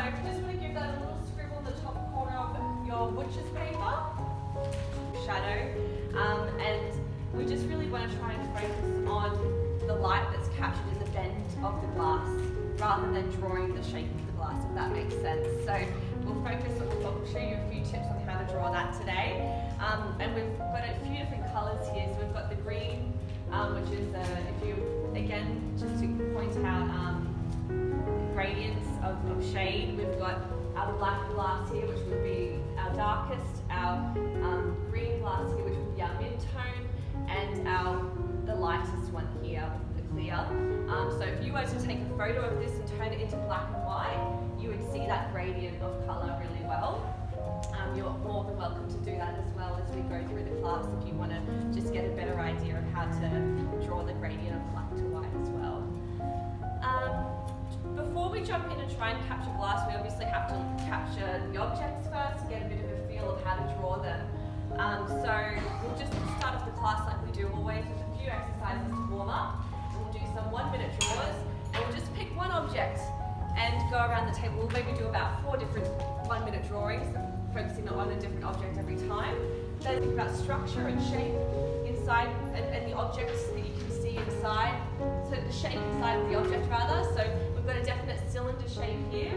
if you just want to give that a little scribble in the top corner of your butcher's paper, shadow, and we just really want to try and focus on the light that's captured in the bend of the glass rather than drawing the shape of the glass, if that makes sense. So we'll focus on, I'll show you a few tips on how to draw that today. And we've got a few different colours here. So we've got the green, which is, if you, again, just to point out gradients of shade, we've got our black glass here, which would be our darkest, our green glass here, which would be our mid-tone, and the lightest one here, the clear. So if you were to take a photo of this and turn it into black and white, you would see that gradient of colour really well. You're more than welcome to do that as well as we go through the class if you want to just get a better idea of how to draw the gradient of black to white as well. Before we jump in and try and capture glass, we obviously have to capture the objects first and get a bit of a feel of how to draw them. So we'll just start off the class like we do always with a few exercises to warm up. We'll do some 1-minute draws and we'll just pick one object and go around the table. We'll maybe do about 4 different 1-minute drawings, focusing on a different object every time. Then think about structure and shape inside and the objects that you can see inside. So the shape inside of the object rather. So we've got a definite cylinder shape here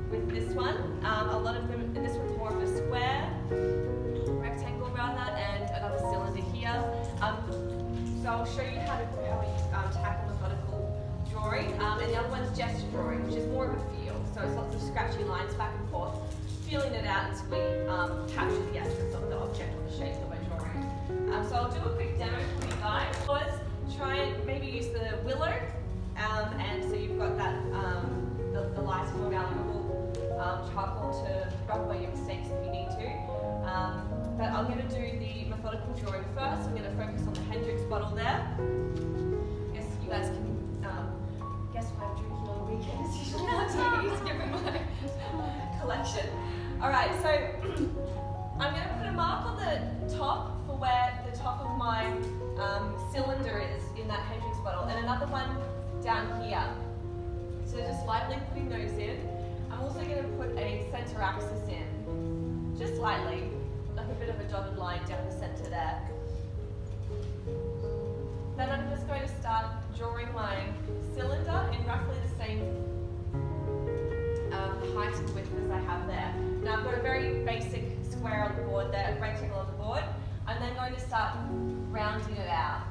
with this one. A lot of them, this one's more of a square, rectangle rather, and another cylinder here. So I'll show you how we tackle methodical drawing. And the other one's gesture drawing, which is more of a feel. So it's lots of scratchy lines back and forth, feeling it out until we capture the essence of the object or the shape that we're drawing. So I'll do a quick demo for you guys. Let's try and maybe use the willow, and so you've got that the lighter, more malleable charcoal to rub away your mistakes if you need to. But I'm going to do the methodical drawing first. I'm going to focus on the Hendrix bottle there. I guess you guys can guess what I'm drinking on the weekends usually nowadays, given my collection. Alright, so I'm going to put a mark on the top for where the top of my cylinder is in that Hendrix bottle, and another one down here. So just lightly putting those in. I'm also going to put a center axis in, just lightly, like a bit of a dotted line down the center there. Then I'm just going to start drawing my cylinder in roughly the same height and width as I have there. Now I've got a very basic square on the board there, rectangle on the board. I'm then going to start rounding it out.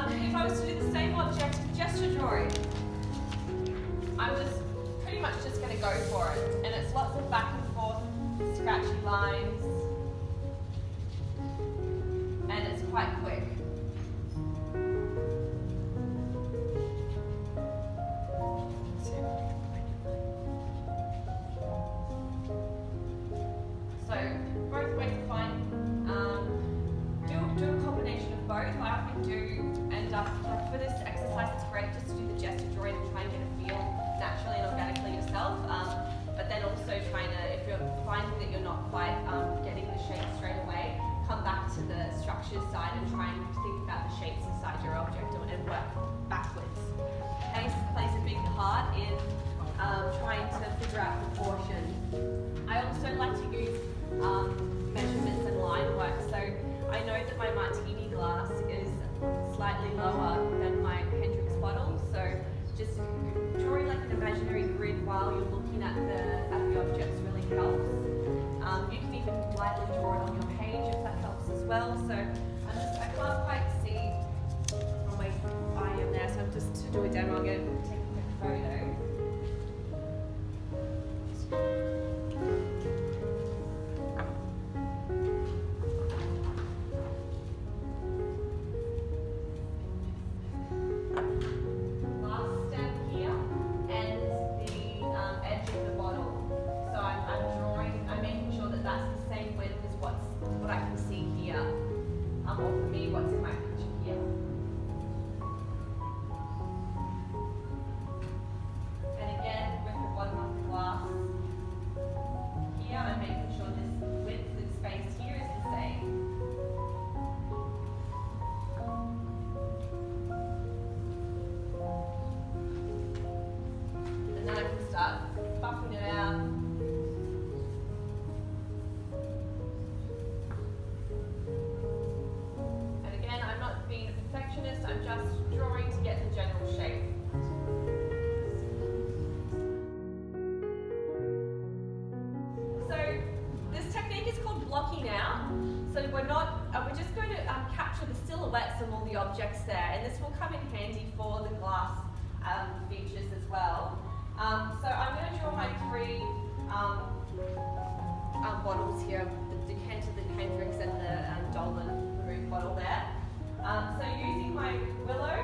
If I was to do the same object with gesture drawing, I was pretty much just going to go for it. And it's lots of back and forth, scratchy lines, and it's quite quick. So both ways are fine. Do a combination of both. I often do end up, like for this exercise, it's great just to do the gesture drawing and try and get a feel naturally and organically yourself. But then also trying to, if you're finding that you're not quite getting the shape straight away, come back to the structures side and try and think about the shapes inside your object and work backwards. Pace plays a big part in trying to figure out proportion. I also like to use measurements and line work. So I know that my martini glass is slightly lower than my Hendrix bottle, so just drawing like an imaginary grid while you're looking at the objects really helps. You can even lightly draw it on your page if that helps as well. So I can't quite see how I am there, so I'm just to do a demo, I'm going to take a quick photo. just drawing to get the general shape. So this technique is called blocking out. So we're just going to capture the silhouettes of all the objects there, and this will come in handy for the glass features as well. So I'm going to draw my three bottles here, the decanter, the Hendrix, and the Dolman Maroon bottle there. So using my willow,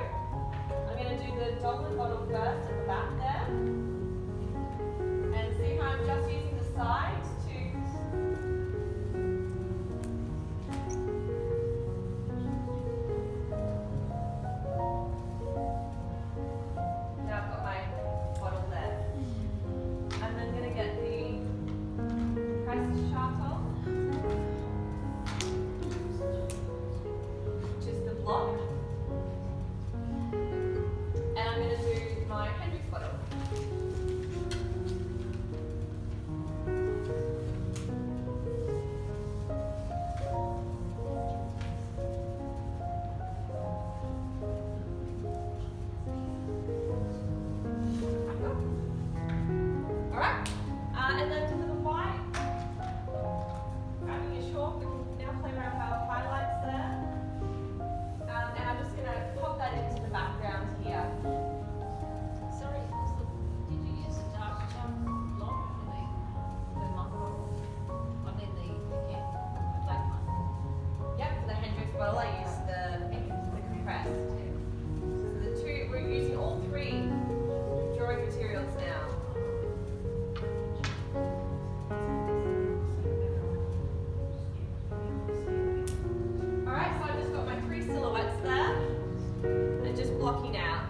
I'm going to do the Dolman bottle first at the back there. And see how I'm just using the sides to... Now I've got my bottle there. And then I'm going to get the pressed charcoal, which is the block. And I'm going to do my Hendrix bottle. Alright, and then for the white, grabbing a chalk, we can now play around with our highlights there. And I'm just going to pop that into the background here. Sorry, did you use a dark block for the monochrome? I mean the black one. Yep, for the Hendrix bottle I used the compressed. So we're using all three drawing materials now. Alright, so I've just got my three silhouettes there and just blocking out.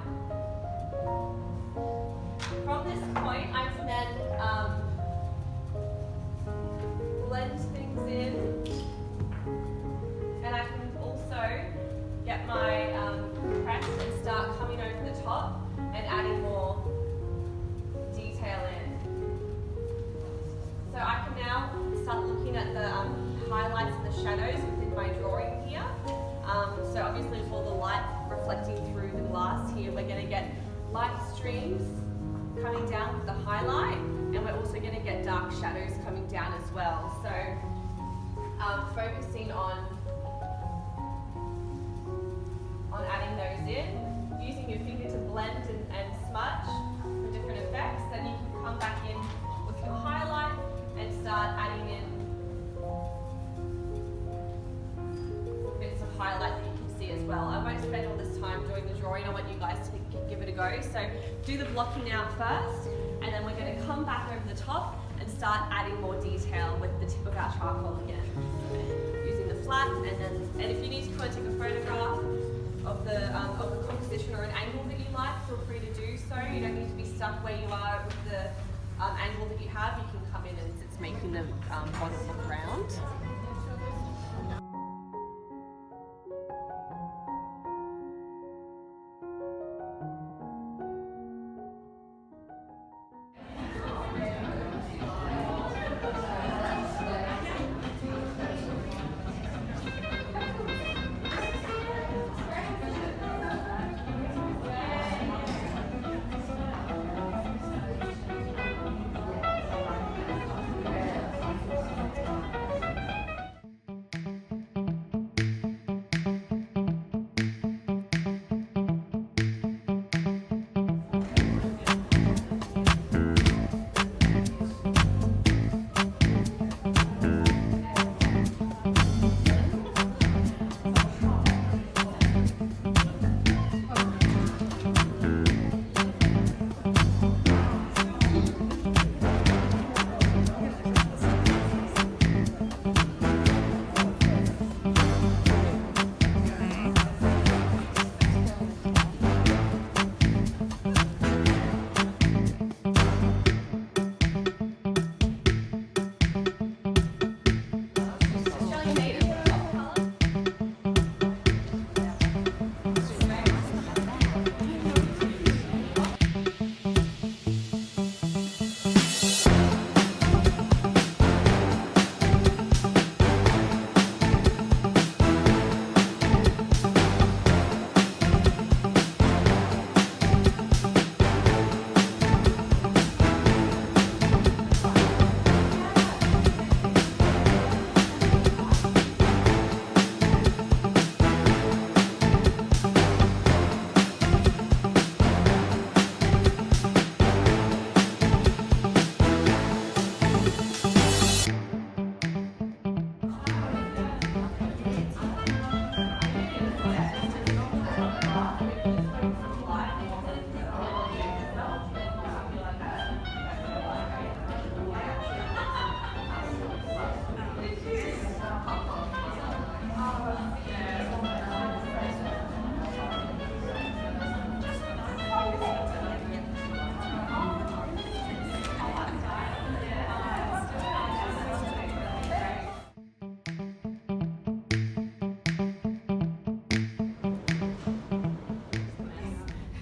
From this point, I can then blend things in, and I can also get my press and start coming over the top and adding more detail in. So I can now start looking at the highlights and the shadows within my drawing here. So obviously with all the light reflecting through the glass here, we're going to get light streams coming down with the highlight, and we're also going to get dark shadows coming down as well. So focusing on adding those in, using your finger to blend and smudge for different effects. Then you can come back in with your highlight and start adding in bits of highlight that you can see as well. I won't spend all this time doing the drawing. I want you guys to give it a go. So do the blocking out first, and then we're going to come back over the top and start adding more detail with the tip of our charcoal again. Using the flat, and if you need to go and take a photograph of the composition or an angle that you like, feel free to do so. You don't need to be stuck where you are with the angle that you have. You can come in as it's making the bottom look round.